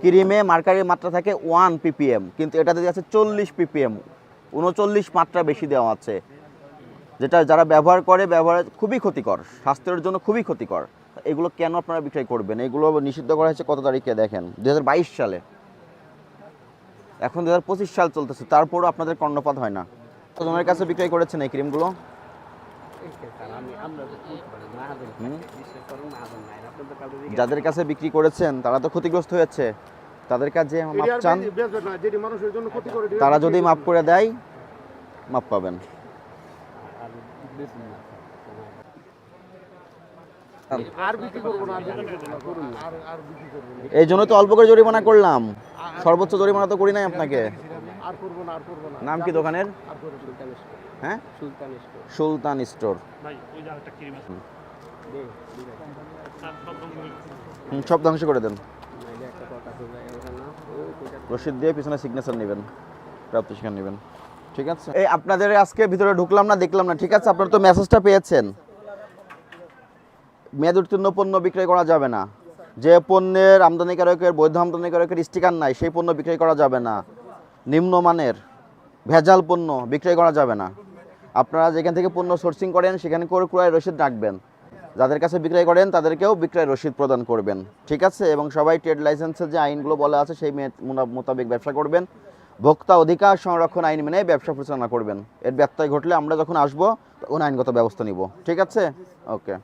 ক্রিমে মার্কারির মাত্রা থাকে 1 ppm, কিন্তু এটাতে আছে 40 ppm, 39 মাত্রা বেশি দেওয়া আছে, যেটা যারা ব্যবহার করে খুবই ক্ষতিকর, স্বাস্থ্যের জন্য খুবই ক্ষতিকর। এগুলো কেন আপনারা বিক্রয় করবেন? এগুলো নিষিদ্ধ করা হয়েছে কত তারিখে দেখেন, 2022 সালে। এখন 2025 সাল চলতেছে, তারপরও আপনাদের কর্ণপাত হয় না। কতজনের কাছে বিক্রয় করেছেন এই ক্রিমগুলো? যাদের কাছে বিক্রি করেছেন তারা তো ক্ষতিগ্রস্ত হয়েছে, তাদের কাছে মাপ চান, তারা যদি মাপ করে দেয় মাপ পাবেন। এই জন্য তো অল্প করে জরিমানা করলাম, সর্বোচ্চ জরিমানা তো করি নাই আপনাকে। নাম কি দোকানের? হ্যাঁ, সুলতান স্টোর। সব ধ্বংস করে দেন, রসিদ দিয়ে পিছনে সিগনেচার নেবেন, প্রাপ্তি স্বীকার নেবেন, ঠিক আছে? এই আপনাদের আজকে ভিতরে ঢুকলাম না, দেখলাম না, ঠিক আছে? আপনারা তো মেসেজটা পেয়েছেন, মেয়াদ উত্তীর্ণ পণ্য বিক্রয় করা যাবে না। যে পণ্যের আমদানিকারকের বৈধ আমদানিকারকের স্টিকার নাই সেই পণ্য বিক্রয় করা যাবে না। নিম্নমানের ভেজাল পণ্য বিক্রয় করা যাবে না। আপনারা যেখান থেকে পণ্য সোর্সিং করেন সেখানে করে ক্রয় রসিদ রাখবেন, যাদের কাছে বিক্রয় করেন তাদেরকেও বিক্রয় রসিদ প্রদান করবেন, ঠিক আছে? এবং সবাই ট্রেড লাইসেন্সের যে আইনগুলো বলা আছে সেই মোতাবেক ব্যবসা করবেন। ভোক্তা অধিকার সংরক্ষণ আইন মেনে ব্যবসা পরিচালনা করবেন। এর ব্যত্যয় ঘটলে আমরা যখন আসবো তখন আইনগত ব্যবস্থা নিব, ঠিক আছে? ওকে।